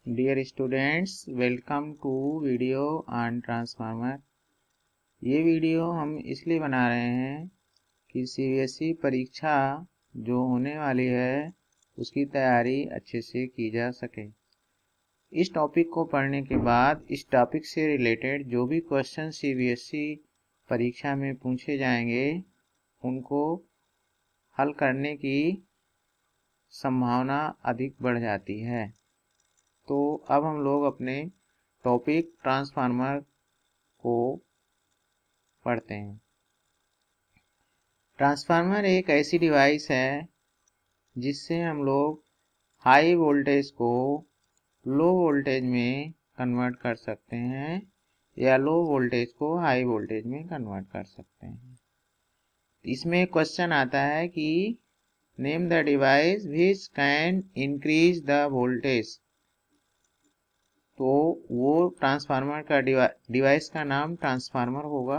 Dear students, welcome to video on transformer. ये video हम इसलिए बना रहे हैं कि सीबीएसई परीक्षा जो होने वाली है उसकी तैयारी अच्छे से की जा सके। इस टॉपिक को पढ़ने के बाद इस टॉपिक से रिलेटेड जो भी क्वेश्चन सीबीएसई परीक्षा में पूछे जाएंगे उनको हल करने की संभावना अधिक बढ़ जाती है। तो अब हम लोग अपने टॉपिक ट्रांसफार्मर को पढ़ते हैं। ट्रांसफार्मर एक ऐसी डिवाइस है जिससे हम लोग हाई वोल्टेज को लो वोल्टेज में कन्वर्ट कर सकते हैं या लो वोल्टेज को हाई वोल्टेज में कन्वर्ट कर सकते हैं। इसमें क्वेश्चन आता है कि name the device which can increase the voltage. तो वो ट्रांसफार्मर का डिवाइस का नाम ट्रांसफार्मर होगा।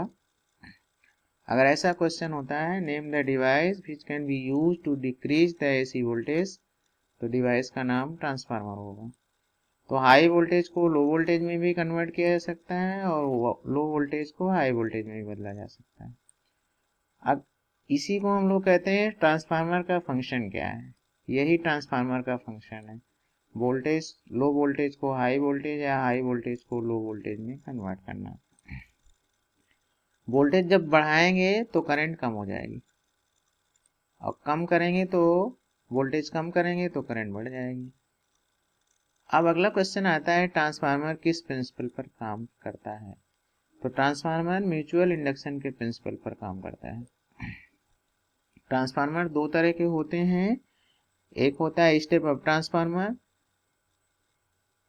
अगर ऐसा क्वेश्चन होता है name the device which can be use to decrease the AC voltage, तो डिवाइस का नाम ट्रांसफार्मर होगा। तो हाई वोल्टेज को लो वोल्टेज में भी कन्वर्ट किया जा सकता है और लो वोल्टेज को हाई वोल्टेज में भी बदला जा सकता है। अब इसी को हम लोग कहते हैं ट्रांसफार्मर का फंक्शन क्या है। यही ट्रांसफार्मर का फंक्शन है, वोल्टेज लो वोल्टेज को हाई वोल्टेज या हाई वोल्टेज को लो वोल्टेज में कन्वर्ट करना। वोल्टेज जब बढ़ाएंगे तो करंट कम हो जाएगी और कम करेंगे तो वोल्टेज कम करेंगे तो करंट बढ़ जाएगी। अब अगला क्वेश्चन आता है ट्रांसफार्मर किस प्रिंसिपल पर काम करता है। तो ट्रांसफार्मर म्यूचुअल इंडक्शन के प्रिंसिपल पर काम करता है। ट्रांसफार्मर दो तरह के होते हैं, एक होता है स्टेप अप ट्रांसफार्मर।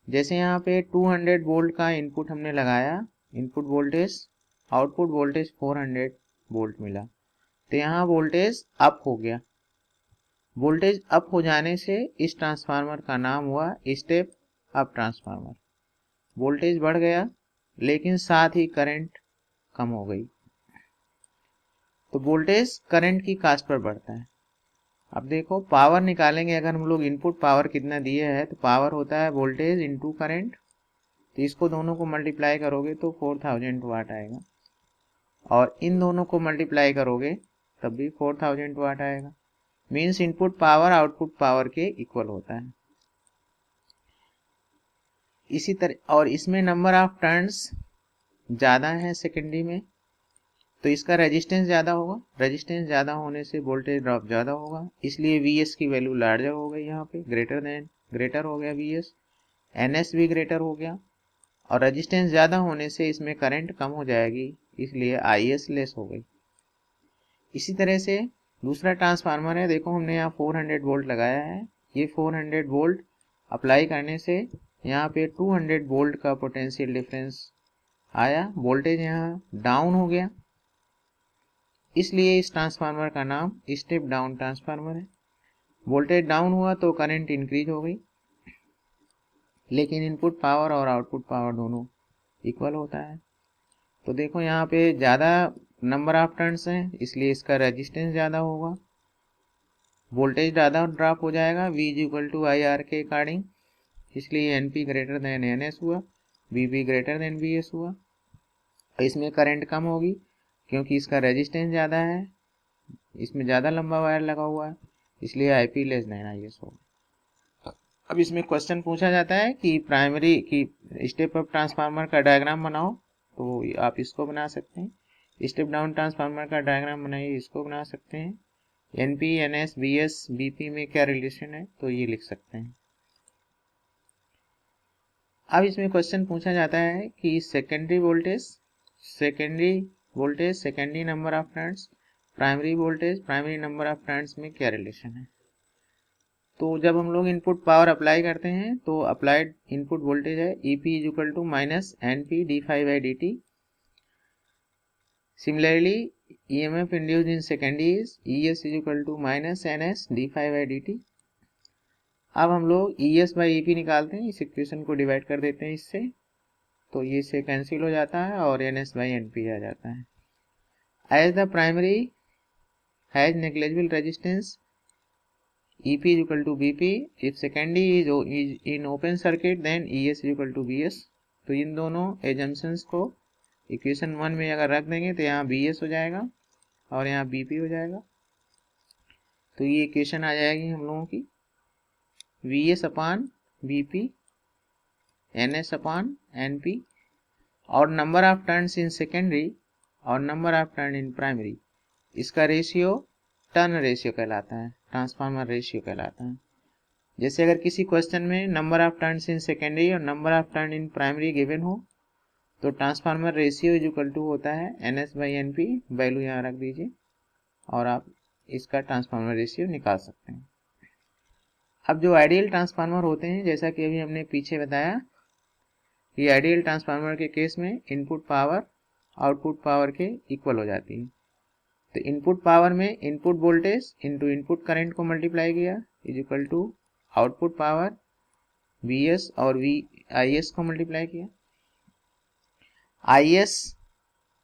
जैसे यहाँ पे 200 वोल्ट का इनपुट हमने लगाया, input voltage, output voltage 400 volt मिला, तो यहाँ वोल्टेज अप हो गया। वोल्टेज अप हो जाने से इस ट्रांसफार्मर का नाम हुआ स्टेप अप ट्रांसफार्मर। वोल्टेज बढ़ गया लेकिन साथ ही करंट कम हो गई, तो वोल्टेज करंट की कास्ट पर बढ़ता है। अब देखो पावर निकालेंगे, अगर हम लोग इनपुट पावर कितना दिए है तो पावर होता है वोल्टेज इंटू करंट। तो इसको दोनों को मल्टीप्लाई करोगे तो 4000 वाट आएगा और इन दोनों को मल्टीप्लाई करोगे तब भी 4000 वाट आएगा। Means input power output power के इक्वल होता है। इसी तरह और इसमें नंबर ऑफ टर्न्स ज़्यादा है सेकेंडरी में, तो इसका रेजिस्टेंस ज़्यादा होगा। रेजिस्टेंस ज़्यादा होने से वोल्टेज ड्रॉप ज़्यादा होगा, इसलिए Vs की वैल्यू लार्जर हो गई, यहाँ पे ग्रेटर हो गया Vs। Ns भी ग्रेटर हो गया और रेजिस्टेंस ज़्यादा होने से इसमें करंट कम हो जाएगी, इसलिए Is लेस हो गई। इसी तरह से दूसरा ट्रांसफार्मर है, देखो हमने यहाँ 400 वोल्ट लगाया है। ये 400 वोल्ट अप्लाई करने से यहाँ पे 200 वोल्ट का पोटेंशियल डिफरेंस आया, वोल्टेज यहाँ डाउन हो गया, इसलिए इस ट्रांसफार्मर का नाम स्टेप डाउन ट्रांसफार्मर है। वोल्टेज डाउन हुआ तो करंट इंक्रीज हो गई, लेकिन इनपुट पावर और आउटपुट पावर दोनों इक्वल होता है। तो देखो यहाँ पे ज़्यादा नंबर ऑफ टर्न्स हैं, इसलिए इसका रेजिस्टेंस ज़्यादा होगा, वोल्टेज ज़्यादा ड्रॉप हो जाएगा V = IR के अकॉर्डिंग, इसलिए NP ग्रेटर देन NS हुआ, VP ग्रेटर देन VS हुआ। इसमें करंट कम होगी क्योंकि इसका रेजिस्टेंस ज़्यादा है, इसमें ज़्यादा लंबा वायर लगा हुआ है, इसलिए IP लेस देन IS होगा। अब इसमें क्वेश्चन पूछा जाता है कि प्राइमरी की स्टेप अप ट्रांसफार्मर का डायग्राम बनाओ, तो आप इसको बना सकते हैं। स्टेप डाउन ट्रांसफार्मर का डायग्राम बनाइए, इसको बना सकते हैं। NP, NS, VS, BP में क्या रिलेशन है तो ये लिख सकते हैं। अब इसमें क्वेश्चन पूछा जाता है कि secondary voltage secondary number of turns, primary voltage primary number of turns में क्या रिलेशन है। तो जब हम लोग इनपुट पावर अप्लाई करते हैं तो अप्लाइड इनपुट वोल्टेज है EP = -NP d∅dt। Similarly, EMF induced in secondary is ES = -NS d∅dt। अब हम लोग ES/EP निकालते हैं, इस इक्वेशन को डिवाइड कर देते हैं इससे, तो ये से कैंसिल हो जाता है और NS/NP आ जाता है। As the primary has negligible resistance, EP is equal to BP. If secondary is in open circuit then ES is equal to BS. तो इन दोनों एजम्पशंस को इक्वेशन 1 में अगर रख देंगे तो यहाँ BS हो जाएगा और यहाँ BP हो जाएगा। तो ये इक्वेशन आ जाएगी हम लोगों की VS अपान BP NS अपान NP और number of turns in secondary और number of turn in primary, इसका रेशियो टर्न रेशियो कहलाता है, ट्रांसफार्मर रेशियो कहलाता है। जैसे अगर किसी क्वेश्चन में number of turns in secondary और number of turn in primary given हो तो transformer ratio is equal to होता है NS/NP, वैल्यू यहाँ रख दीजिए और आप इसका ट्रांसफार्मर रेशियो निकाल सकते हैं। अब जो आइडियल ट्रांसफार्मर होते हैं, जैसा कि अभी हमने पीछे बताया कि आइडियल ट्रांसफार्मर के केस में इनपुट पावर आउटपुट पावर के इक्वल हो जाती है। तो इनपुट पावर में input voltage into input current को मल्टीप्लाई किया is equal to output power VS और IS को मल्टीप्लाई किया। IS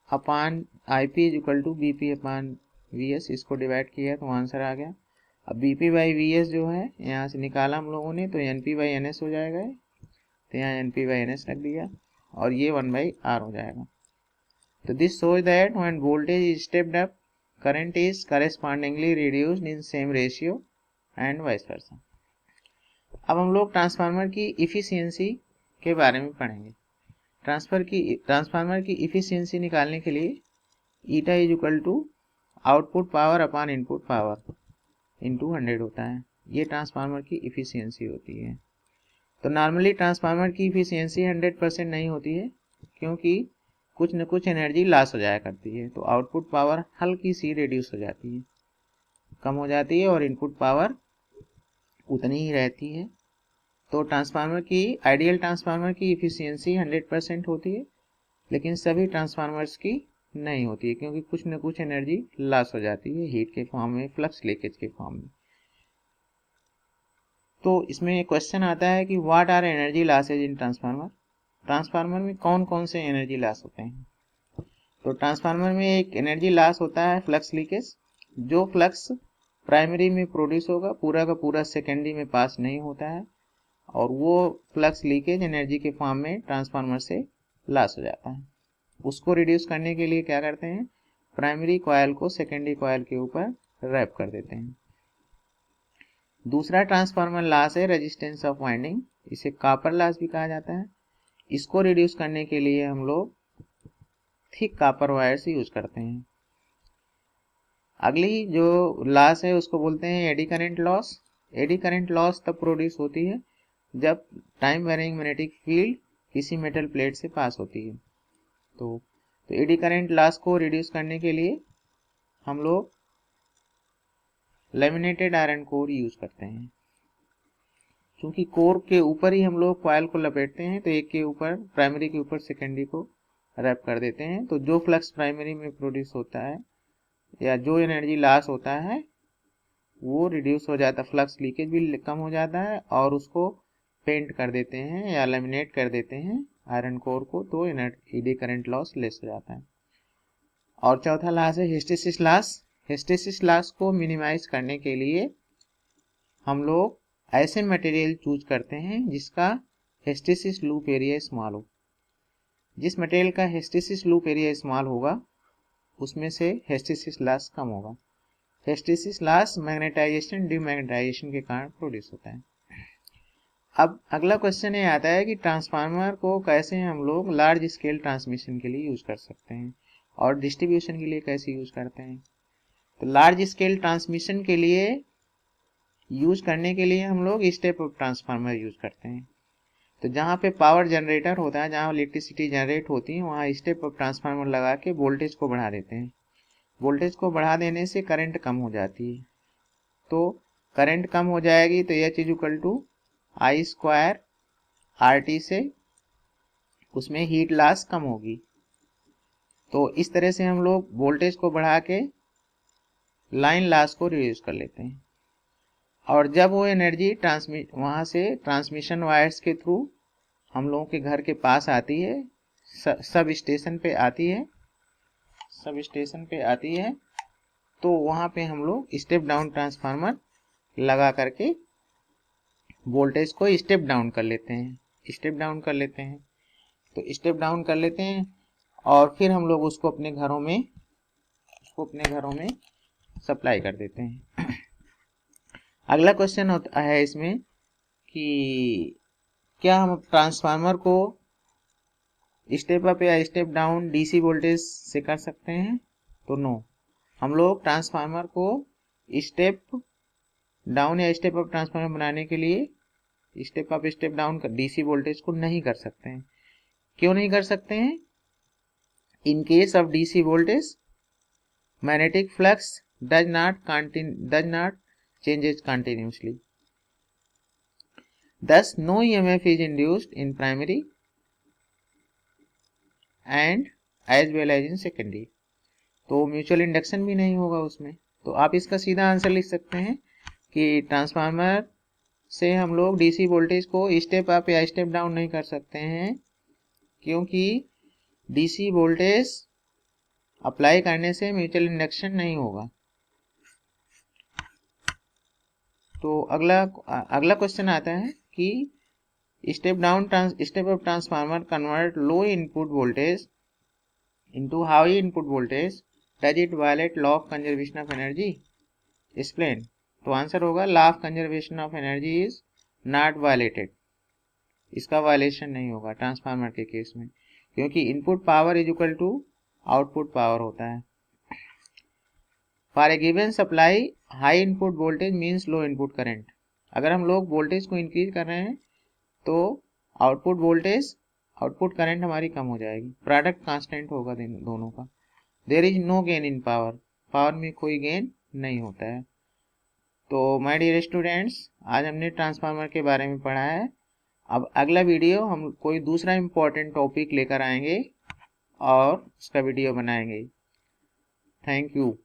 upon IP is equal to BP upon VS, इसको डिवाइड किया तो आंसर आ गया। अब BP/VS जो है यहाँ से निकाला हम लोगों ने तो NP/NS हो जाएगा, तो यहाँ NP/NS रख दिया और ये 1/R हो जाएगा। तो this shows that when voltage is stepped up, current is correspondingly reduced in same ratio and vice versa। अब हम लोग ट्रांसफार्मर की इफिशियंसी के बारे में पढ़ेंगे। ट्रांसफार्मर की इफिशियंसी निकालने के लिए eta is equal to output power upon input power into 100 होता है। ये ट्रांसफार्मर की इफिशियंसी होती है। तो नॉर्मली ट्रांसफार्मर की इफिशियंसी 100% नहीं होती है क्योंकि कुछ न कुछ एनर्जी लॉस हो जाया करती है। तो आउटपुट पावर हल्की सी रिड्यूस हो जाती है, कम हो जाती है और इनपुट पावर उतनी ही रहती है। तो ट्रांसफार्मर की आइडियल ट्रांसफार्मर की इफिशियंसी 100% होती है, लेकिन सभी ट्रांसफार्मर्स की नहीं होती है क्योंकि कुछ न कुछ एनर्जी लॉस हो जाती है हीट के फॉर्म में, फ्लक्स लीकेज के फॉर्म में। तो इसमें क्वेश्चन आता है कि what are energy losses in transformer. Transformer में कौन कौन से एनर्जी लॉस होते हैं? तो ट्रांसफार्मर में एक एनर्जी लॉस होता है फ्लक्स लीकेज। जो फ्लक्स प्राइमरी में प्रोड्यूस होगा पूरा का पूरा सेकेंडरी में पास नहीं होता है और वो फ्लक्स लीकेज एनर्जी के फॉर्म में ट्रांसफार्मर से लॉस हो जाता है। उसको रिड्यूस करने के लिए क्या करते हैं, प्राइमरी कॉयल को सेकेंडरी कॉयल के ऊपर रैप कर देते हैं। दूसरा ट्रांसफार्मर लॉस है रेजिस्टेंस ऑफ वाइंडिंग, इसे कॉपर लॉस भी कहा जाता है। इसको रिड्यूस करने के लिए हम लोग थिक कॉपर वायर्स यूज करते हैं। अगली जो लॉस है उसको बोलते हैं eddy current loss. Eddy current loss तब प्रोड्यूस होती है जब टाइम वेरिंग मैग्नेटिक फील्ड किसी मेटल प्लेट से पास होती है। तो एडी करंट लॉस को रिड्यूस करने के लिए हम लोग लेमिनेटेड आयरन कोर यूज करते हैं। क्योंकि कोर के ऊपर ही हम लोग कॉइल को लपेटते हैं तो एक के ऊपर प्राइमरी के ऊपर सेकेंडरी को रैप कर देते हैं। तो जो फ्लक्स प्राइमरी में प्रोड्यूस होता है या जो एनर्जी लॉस होता है वो रिड्यूस हो जाता है, फ्लक्स लीकेज भी कम हो जाता है और उसको पेंट कर देते हैं या लेमिनेट कर देते हैं आयरन कोर को, तो एडी करंट लॉस लेस हो जाता है। और चौथा लॉस है हिस्टेरिसिस लॉस। हिस्टेरिसिस लॉस को मिनिमाइज करने के लिए हम लोग ऐसे मटेरियल चूज करते हैं जिसका हिस्टेरिसिस लूप एरिया स्मॉल हो। जिस मटेरियल का हिस्टेरिसिस लूप एरिया स्मॉल होगा उसमें से हिस्टेरिसिस लॉस कम होगा। हिस्टेरिसिस लॉस मैग्नेटाइजेशन डीमैग्नेटाइजेशन के कारण प्रोड्यूस होता है। अब अगला क्वेश्चन ये आता है कि ट्रांसफार्मर को कैसे हम लोग लार्ज स्केल ट्रांसमिशन के लिए यूज कर सकते हैं और डिस्ट्रीब्यूशन के लिए कैसे यूज करते हैं। तो लार्ज स्केल ट्रांसमिशन के लिए यूज करने के लिए हम लोग स्टेप अप ट्रांसफार्मर यूज करते हैं। तो जहाँ पे पावर जनरेटर होता है, जहाँ इलेक्ट्रिसिटी जनरेट होती है, वहाँ स्टेप अप ट्रांसफार्मर लगा के वोल्टेज को बढ़ा देते हैं। वोल्टेज को बढ़ा देने से करंट कम हो जाती है। तो करंट कम हो जाएगी तो H is equal to I² RT से उसमें हीट लॉस कम होगी। तो इस तरह से हम लोग वोल्टेज को बढ़ा के लाइन लॉस को रिड्यूस कर लेते हैं। और जब वो एनर्जी वहाँ से ट्रांसमिशन वायर्स के थ्रू हम लोगों के घर के पास आती है, सब स्टेशन पे आती है, तो वहाँ पे हम लोग स्टेप डाउन ट्रांसफार्मर लगा करके वोल्टेज को स्टेप डाउन कर लेते हैं, स्टेप डाउन कर लेते हैं। तो स्टेप डाउन कर लेते हैं और फिर हम लोग उसको अपने घरों में सप्लाई कर देते हैं। अगला क्वेश्चन होता है इसमें कि क्या हम ट्रांसफार्मर को स्टेप अप या स्टेप डाउन डीसी वोल्टेज से कर सकते हैं? तो नो, हम लोग ट्रांसफार्मर को स्टेप डाउन या स्टेप अप ट्रांसफार्मर बनाने के लिए step up step down DC voltage को नहीं कर सकते हैं। क्यों नहीं कर सकते हैं? In case of DC voltage magnetic flux does not changes continuously. Thus, no EMF is induced in primary and as well as in secondary. तो म्यूचुअल इंडक्शन भी नहीं होगा उसमें। तो आप इसका सीधा आंसर लिख सकते हैं कि ट्रांसफार्मर से हम लोग डीसी वोल्टेज को स्टेप अप या स्टेप डाउन नहीं कर सकते हैं, क्योंकि डीसी वोल्टेज अप्लाई करने से म्यूचुअल इंडक्शन नहीं होगा। तो अगला क्वेश्चन आता है कि step up transformer convert low input voltage into high input voltage, does it violate law of conservation of energy? Explain. तो आंसर होगा law of conservation of energy is not violated. इसका वायलेशन नहीं होगा transformer के case में, क्योंकि input power is equal to output power होता है। For a given supply high input voltage means low input current. अगर हम लोग वोल्टेज को इंक्रीज कर रहे हैं तो आउटपुट करंट हमारी कम हो जाएगी, प्रोडक्ट कांस्टेंट होगा दोनों का। There is no gain in power में कोई गेन नहीं होता है। तो माय डियर स्टूडेंट्स, आज हमने ट्रांसफार्मर के बारे में पढ़ा है। अब अगला वीडियो हम कोई दूसरा इम्पोर्टेंट टॉपिक लेकर आएंगे और उसका वीडियो बनाएंगे। Thank you.